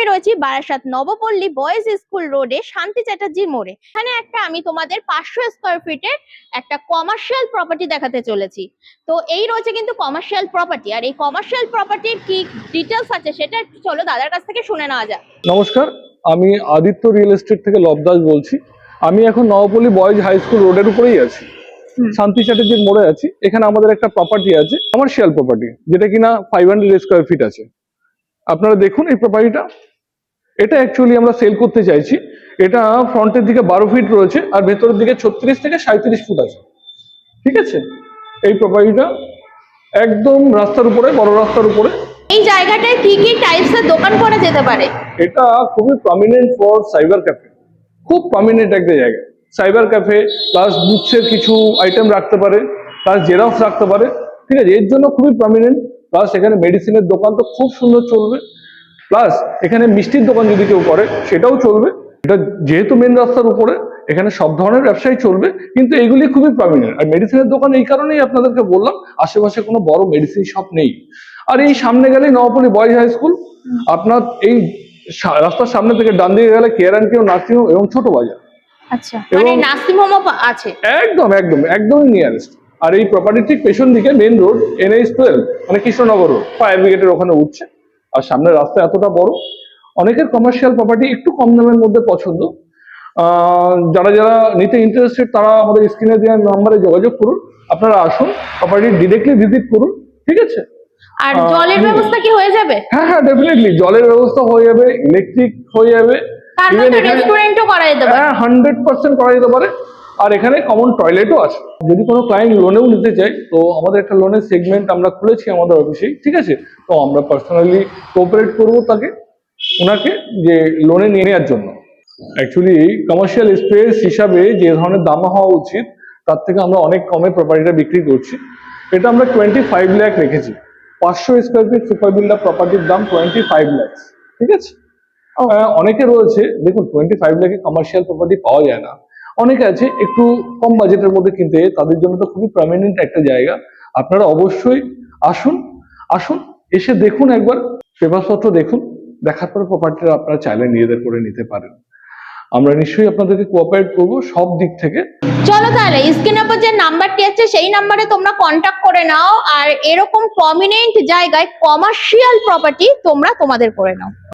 রয়েছি Barasat Nabapalli boys school রোডে শান্তি চ্যাটার্জি মোড়ে। এখানে আমি তোমাদের 500 স্কোয়ার ফিটের একটা কমার্শিয়াল প্রপার্টি দেখাতে চলেছি। তো এই রয়েছে কিন্তু কমার্শিয়াল প্রপার্টি, আর এই কমার্শিয়াল প্রপার্টির কি ডিটেলস আছে সেটা একটু চলো দাদার কাছ থেকে শুনে নেওয়া যাক। নমস্কার, আমি আদিত্য রিয়েল এস্টেট থেকে লবদাস বলছি। আমি এখন নবপল্লী বয়েজ হাই স্কুল রোডের উপরেই আছি, শান্তি চ্যাটার্জির মোড়ে আছি। এখানে আমাদের একটা প্রপার্টি আছে, কমার্শিয়াল প্রপার্টি, যেটা কিনা 500 স্কোয়ার ফিট আছে। আপনারা দেখুন এই প্রপার্টিটা, এটা অ্যাকচুয়ালি আমরা সেল করতে চাইছি। এটা ফ্রন্টের দিকে 12 ফিট রয়েছে আর ভেতরের দিকে 36 থেকে 37 ফুট আছে। ঠিক আছে, এই প্রপার্টিটা একদম রাস্তার উপরে, বড় রাস্তার উপরে। এই জায়গাটায় কি কি টাইপসের দোকান করা যেতে পারে? এটা খুবই প্রমিনেন্ট ফর সাইবার ক্যাফে, খুব প্রমিনেন্ট একটা জায়গা। সাইবার ক্যাফে প্লাস বুকসের কিছু আইটেম রাখতে পারে, প্লাস জেরক্স রাখতে পারে। ঠিক আছে, এর জন্য খুবই প্রমিনেন্ট। প্লাস এখানে মেডিসিনের দোকান তো খুব সুন্দর চলবে। প্লাস এখানে মিষ্টির দোকান যদি কেউ করে সেটাও চলবে। এটা যেহেতু মেন রাস্তার উপরে, এখানে সব ধরনের ব্যবসাই চলবে, কিন্তু এগুলি খুবই প্রমিনেন্ট। আর মেডিসিনের দোকান এই কারণেই আপনাদেরকে বললাম, আশেপাশে কোনো বড় মেডিসিন শপ নেই। আর এই সামনে গেলেই নবপল্লী বয়েজ হাই স্কুল। আপনার এই রাস্তার সামনে থেকে ডান দিকে গেলে care and care nursing home এবং ছোট বাজার। আচ্ছা, মানে নার্সিং হোমও আছে? একদম একদম একদমই নিয়ারেস্ট। আর এই প্রপার্টি ঠিক পেছন দিকে মেন রোড NH12, মানে কৃষ্ণনগর রোড, ফায়ার ব্রিগেডের ওখানে উঠছে। আর সামনের রাস্তা এতটা বড়। অনেকের কমার্শিয়াল প্রপার্টি একটু কম দামের মধ্যে পছন্দ। যারা যারা নিতে ইন্টারেস্টেড তারা আমাদের স্ক্রিনে দেওয়া নাম্বারে যোগাযোগ করুন। আপনারা আসুন, প্রপার্টি ডিরেক্টলি ভিজিট করুন। ঠিক আছে। আর জলের ব্যবস্থা কি হয়ে যাবে? হ্যাঁ হ্যাঁ, ডেফিনেটলি জলের ব্যবস্থা হয়ে যাবে, ইলেকট্রিক হয়ে যাবে, রেস্টুরেন্টও করা যেতে পারে। হ্যাঁ 100% করা যেতে পারে। আর এখানে কমন টয়লেটও আছে। যদি কোনো ক্লায়েন্ট লোনেও নিতে চায়, তো আমাদের একটা লোনের সেগমেন্ট আমরা খুলেছি আমাদের অফিসেই। ঠিক আছে, তো আমরা পার্সোনালি কোঅপারেট করবো ওনাকে যে লোনে নিয়ে নেওয়ার জন্য। অ্যাকচুয়ালি কমার্শিয়াল স্পেস হিসাবে যে ধরনের দাম হওয়া উচিত, তার থেকে আমরা অনেক কমে প্রপার্টিটা বিক্রি করছি। এটা আমরা 25 লাখ রেখেছি। 500 স্কোয়ার ফিট সুপার বিল্ডার প্রপার্টির দাম 25 লাখ। ঠিক আছে। অনেকে রয়েছে, দেখুন 25 লাখে কমার্শিয়াল প্রপার্টি পাওয়া যায় না। অনেকে আছে একটু কম বাজেটের মধ্যে কিনতে, তাদের জন্য তো খুবই প্রমিনেন্ট একটা জায়গা। আপনারা অবশ্যই আসুন, এসে দেখুন, একবার পেপারপত্র দেখুন, দেখার পরে প্রপার্টিটা আপনারা চাইলে নিজেদের করে নিতে পারেন। আমরা নিশ্চয়ই আপনাদেরকে কোঅপারেট করবো সব দিক থেকে। চলো তাহলে স্ক্রিনের উপর যে নাম্বারটি আছে সেই নাম্বারে তোমরা কন্ট্যাক্ট করে নাও, আর এরকম প্রমিনেন্ট জায়গায় কমার্শিয়াল প্রপার্টি তোমরা তোমাদের করে নাও।